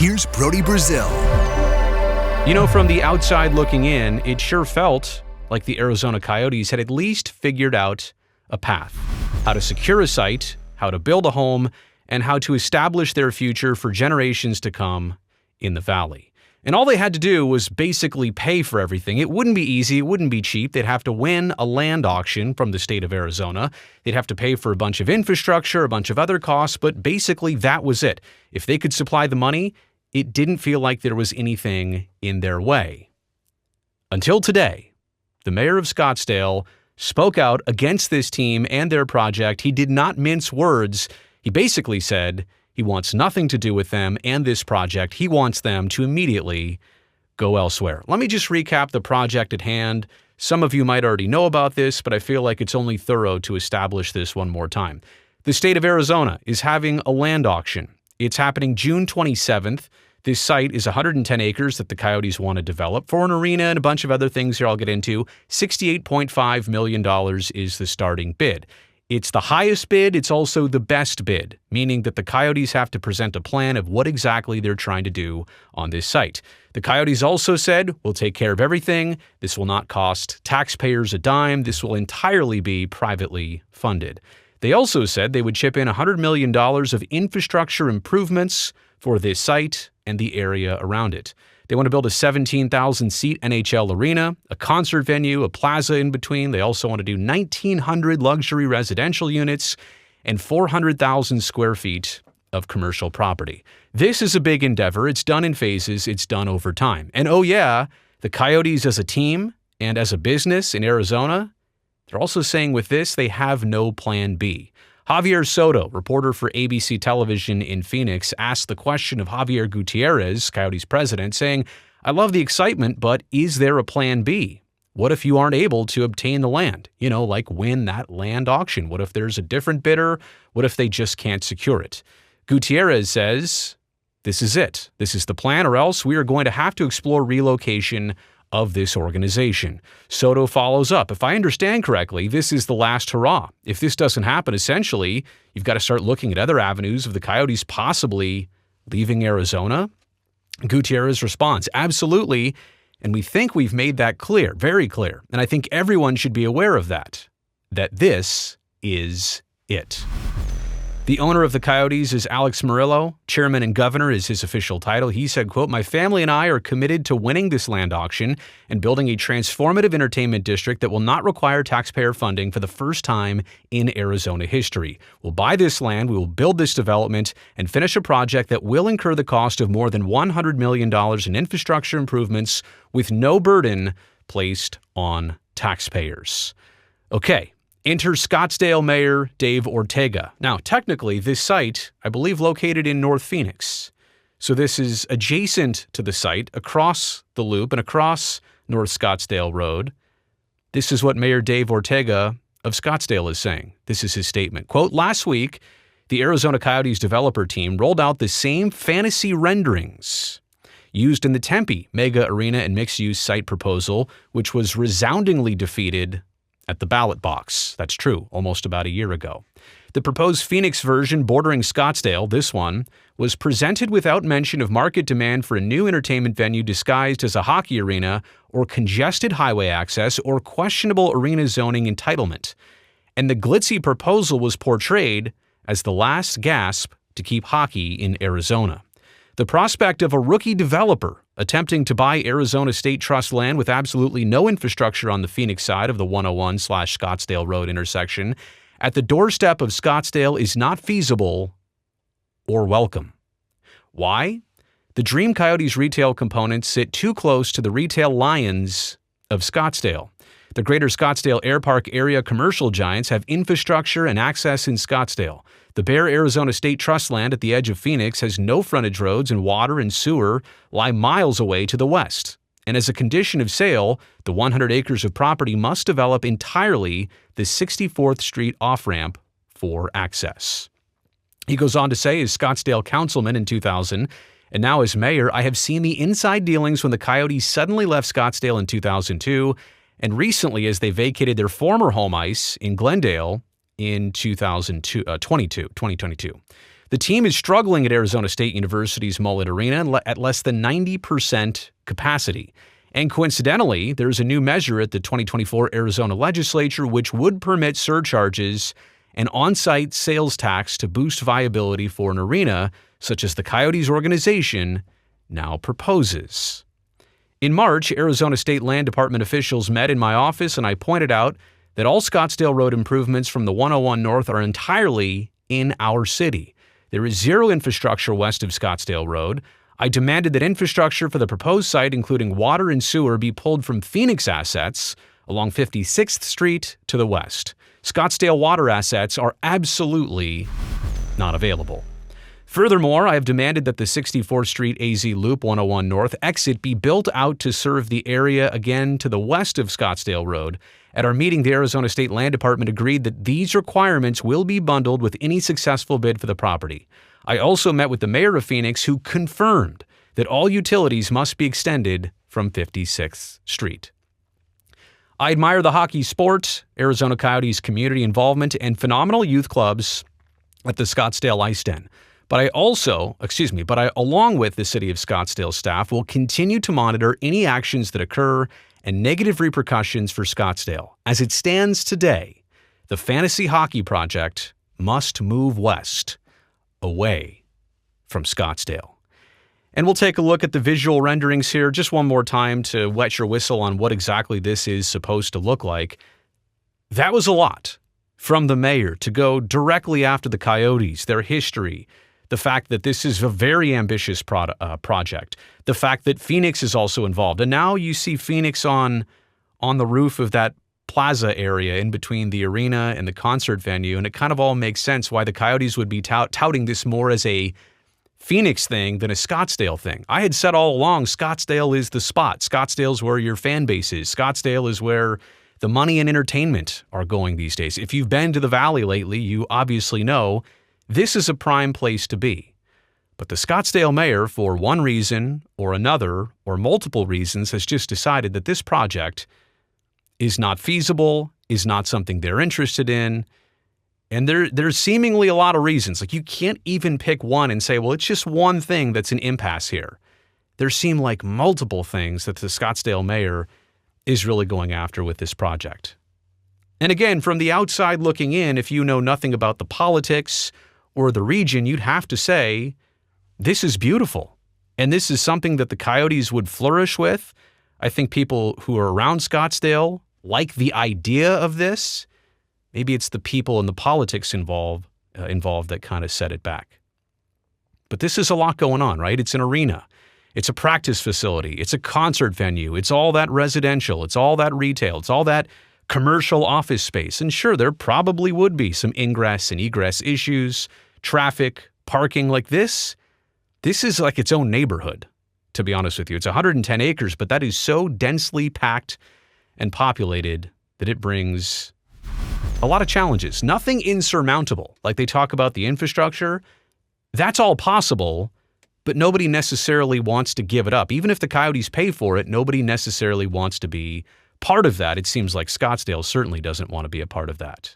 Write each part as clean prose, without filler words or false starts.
here's Brody Brazil. You know, from the outside looking in, it sure felt like the Arizona Coyotes had at least figured out a path. How to secure a site, how to build a home, and how to establish their future for generations to come in the valley. And all they had to do was basically pay for everything. It wouldn't be easy. It wouldn't be cheap. They'd have to win a land auction from the state of Arizona. They'd have to pay for a bunch of infrastructure, a bunch of other costs, but basically that was it. If they could supply the money, it didn't feel like there was anything in their way. Until today, the mayor of Scottsdale spoke out against this team and their project. He did not mince words. He basically said he wants nothing to do with them and this project. He wants them to immediately go elsewhere. Let me just recap the project at hand. Some of you might already know about this, but I feel like it's only thorough to establish this one more time. The state of Arizona is having a land auction. It's happening June 27th. This site is 110 acres that the Coyotes want to develop for an arena and a bunch of other things here I'll get into. $68.5 million is the starting bid. It's the highest bid. It's also the best bid, meaning that the Coyotes have to present a plan of what exactly they're trying to do on this site. The Coyotes also said, we'll take care of everything. This will not cost taxpayers a dime. This will entirely be privately funded. They also said they would chip in $100 million of infrastructure improvements for this site and the area around it. They want to build a 17,000-seat NHL arena, a concert venue, a plaza in between. They also want to do 1,900 luxury residential units and 400,000 square feet of commercial property. This is a big endeavor. It's done in phases. It's done over time. And oh yeah, the Coyotes as a team and as a business in Arizona, they're also saying with this, they have no plan B. Javier Soto, reporter for ABC Television in Phoenix, asked the question of Javier Gutierrez, Coyotes president, saying, I love the excitement, but is there a plan B? What if you aren't able to obtain the land? You know, like win that land auction. What if there's a different bidder? What if they just can't secure it? Gutierrez says, this is it. This is the plan, or else we are going to have to explore relocation of this organization. Soto follows up. If I understand correctly, this is the last hurrah. If this doesn't happen, essentially, you've got to start looking at other avenues of the Coyotes possibly leaving Arizona. Gutierrez responds, absolutely. And we think we've made that clear, very clear. And I think everyone should be aware of that this is it. The owner of the Coyotes is Alex Murillo. Chairman and governor is his official title. He said, quote, my family and I are committed to winning this land auction and building a transformative entertainment district that will not require taxpayer funding for the first time in Arizona history. We'll buy this land, we will build this development, and finish a project that will incur the cost of more than $100 million in infrastructure improvements with no burden placed on taxpayers. Okay. Enter Scottsdale Mayor Dave Ortega. Now, technically, this site, I believe, located in North Phoenix. So this is adjacent to the site, across the loop and across North Scottsdale Road. This is what Mayor Dave Ortega of Scottsdale is saying. This is his statement. Quote, last week, the Arizona Coyotes developer team rolled out the same fantasy renderings used in the Tempe mega arena and mixed-use site proposal, which was resoundingly defeated at the ballot box. That's true, almost about a year ago. The proposed Phoenix version bordering Scottsdale, this one, was presented without mention of market demand for a new entertainment venue disguised as a hockey arena or congested highway access or questionable arena zoning entitlement. And the glitzy proposal was portrayed as the last gasp to keep hockey in Arizona. The prospect of a rookie developer attempting to buy Arizona State Trust land with absolutely no infrastructure on the Phoenix side of the 101/Scottsdale Road intersection at the doorstep of Scottsdale is not feasible or welcome. Why? The Dream Coyotes retail components sit too close to the retail lions of Scottsdale. The greater Scottsdale Air Park area commercial giants have infrastructure and access in Scottsdale. The bare Arizona State Trust land at the edge of Phoenix has no frontage roads, and water and sewer lie miles away to the west. And as a condition of sale, the 100 acres of property must develop entirely the 64th Street off-ramp for access. He goes on to say, as Scottsdale councilman in 2000, and now as mayor, I have seen the inside dealings when the Coyotes suddenly left Scottsdale in 2002, and recently as they vacated their former home ice in Glendale in 2022. The team is struggling at Arizona State University's Mullet Arena at less than 90% capacity. And coincidentally, there's a new measure at the 2024 Arizona legislature which would permit surcharges and on-site sales tax to boost viability for an arena, such as the Coyotes organization now proposes. In March, Arizona State Land Department officials met in my office, and I pointed out that all Scottsdale Road improvements from the 101 North are entirely in our city. There is zero infrastructure west of Scottsdale Road. I demanded that infrastructure for the proposed site, including water and sewer, be pulled from Phoenix assets along 56th Street to the west. Scottsdale water assets are absolutely not available. Furthermore, I have demanded that the 64th Street AZ Loop 101 North exit be built out to serve the area again to the west of Scottsdale Road. At our meeting, the Arizona State Land Department agreed that these requirements will be bundled with any successful bid for the property. I also met with the mayor of Phoenix, who confirmed that all utilities must be extended from 56th Street. I admire the hockey sport, Arizona Coyotes community involvement, and phenomenal youth clubs at the Scottsdale Ice Den. But I, along with the City of Scottsdale staff, will continue to monitor any actions that occur and negative repercussions for Scottsdale. As it stands today, the fantasy hockey project must move west, away from Scottsdale. And we'll take a look at the visual renderings here just one more time to wet your whistle on what exactly this is supposed to look like. That was a lot from the mayor to go directly after the Coyotes, their history, the fact that this is a very ambitious project, the fact that Phoenix is also involved. And now you see Phoenix on the roof of that plaza area in between the arena and the concert venue, and it kind of all makes sense why the Coyotes would be touting this more as a Phoenix thing than a Scottsdale thing. I had said all along, Scottsdale is the spot. Scottsdale's where your fan base is. Scottsdale is where the money and entertainment are going these days. If you've been to the Valley lately, you obviously know this is a prime place to be. But the Scottsdale mayor, for one reason or another, or multiple reasons, has just decided that this project is not feasible, is not something they're interested in. And there's seemingly a lot of reasons. Like, you can't even pick one and say, well, it's just one thing that's an impasse here. There seem like multiple things that the Scottsdale mayor is really going after with this project. And again, from the outside looking in, if you know nothing about the politics or the region, you'd have to say, this is beautiful. And this is something that the Coyotes would flourish with. I think people who are around Scottsdale like the idea of this. Maybe it's the people and the politics involved that kind of set it back. But this is a lot going on, right? It's an arena. It's a practice facility. It's a concert venue. It's all that residential. It's all that retail. It's all that commercial office space. And sure, there probably would be some ingress and egress issues, traffic, parking like this. This is like its own neighborhood, to be honest with you. It's 110 acres, but that is so densely packed and populated that it brings a lot of challenges. Nothing insurmountable. Like they talk about the infrastructure, that's all possible, but nobody necessarily wants to give it up. Even if the Coyotes pay for it, nobody necessarily wants to be part of that. It seems like Scottsdale certainly doesn't want to be a part of that.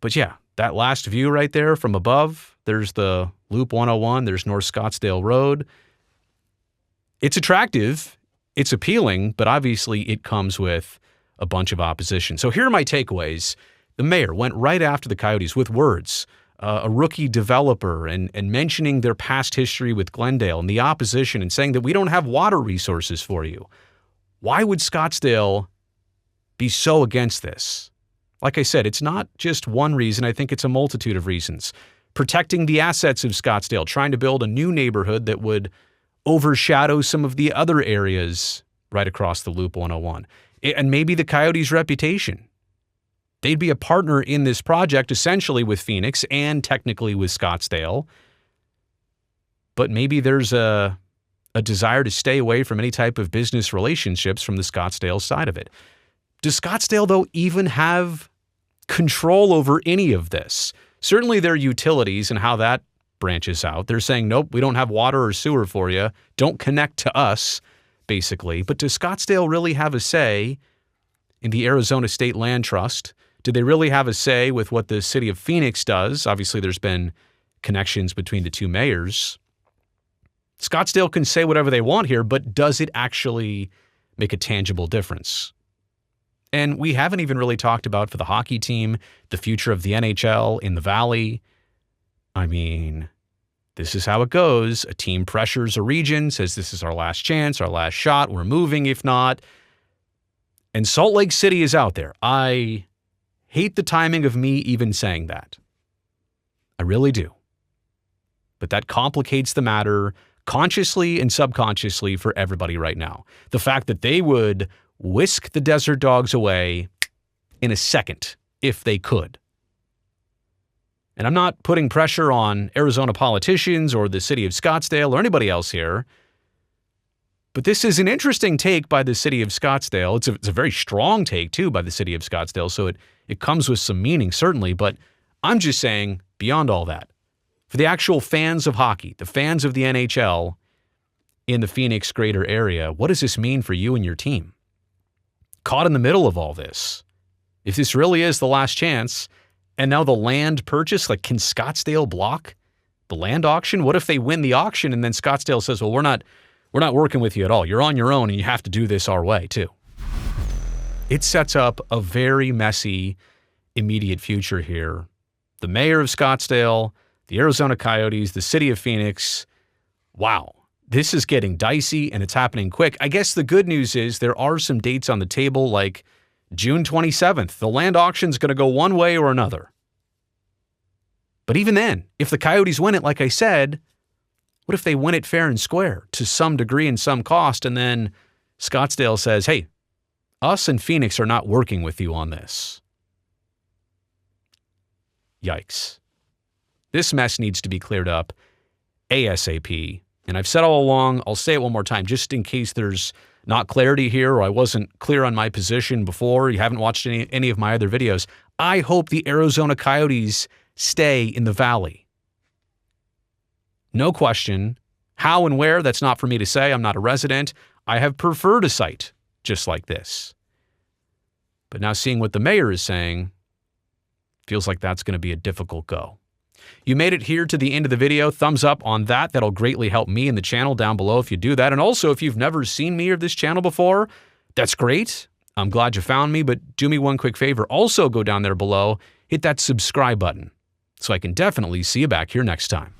But yeah, that last view right there from above, there's the Loop 101, there's North Scottsdale Road. It's attractive, it's appealing, but obviously it comes with a bunch of opposition. So here are my takeaways. The mayor went right after the Coyotes with words, a rookie developer, and mentioning their past history with Glendale and the opposition and saying that we don't have water resources for you. Why would Scottsdale be so against this? Like I said, it's not just one reason. I think it's a multitude of reasons. Protecting the assets of Scottsdale, trying to build a new neighborhood that would overshadow some of the other areas right across the Loop 101. And maybe the Coyotes' reputation. They'd be a partner in this project, essentially with Phoenix and technically with Scottsdale. But maybe there's a desire to stay away from any type of business relationships from the Scottsdale side of it. Does Scottsdale, though, even have control over any of this? Certainly their utilities and how that branches out. They're saying, nope, we don't have water or sewer for you. Don't connect to us, basically. But does Scottsdale really have a say in the Arizona State Land Trust? Do they really have a say with what the city of Phoenix does? Obviously, there's been connections between the two mayors. Scottsdale can say whatever they want here, but does it actually make a tangible difference? And we haven't even really talked about, for the hockey team, the future of the NHL in the Valley. I mean, this is how it goes. A team pressures a region, says this is our last chance, our last shot, we're moving if not. And Salt Lake City is out there. I hate the timing of me even saying that. I really do. But that complicates the matter consciously and subconsciously for everybody right now. The fact that they would whisk the Desert Dogs away in a second if they could. And I'm not putting pressure on Arizona politicians or the city of Scottsdale or anybody else here, but this is an interesting take by the city of Scottsdale. It's a very strong take, too, by the city of Scottsdale, so it comes with some meaning, certainly, but I'm just saying, beyond all that, for the actual fans of hockey, the fans of the NHL in the Phoenix greater area, what does this mean for you and your team? Caught in the middle of all this, if this really is the last chance, and now the land purchase, like, can Scottsdale block the land auction? What if they win the auction and then Scottsdale says, well, we're not working with you at all. You're on your own and you have to do this our way too. It sets up a very messy immediate future here. The mayor of Scottsdale, the Arizona Coyotes, the city of Phoenix. Wow. This is getting dicey and it's happening quick. I guess the good news is there are some dates on the table, like June 27th. The land auction's going to go one way or another. But even then, if the Coyotes win it, like I said, what if they win it fair and square to some degree and some cost, and then Scottsdale says, hey, us and Phoenix are not working with you on this? Yikes. This mess needs to be cleared up ASAP. And I've said all along, I'll say it one more time, just in case there's not clarity here or I wasn't clear on my position before, you haven't watched any of my other videos. I hope the Arizona Coyotes stay in the Valley. No question. How and where, that's not for me to say. I'm not a resident. I have preferred a site just like this. But now seeing what the mayor is saying, feels like that's going to be a difficult go. You made it here to the end of the video. Thumbs up on that. That'll greatly help me and the channel down below if you do that. And also, if you've never seen me or this channel before, that's great. I'm glad you found me, but do me one quick favor. Also go down there below, hit that subscribe button so I can definitely see you back here next time.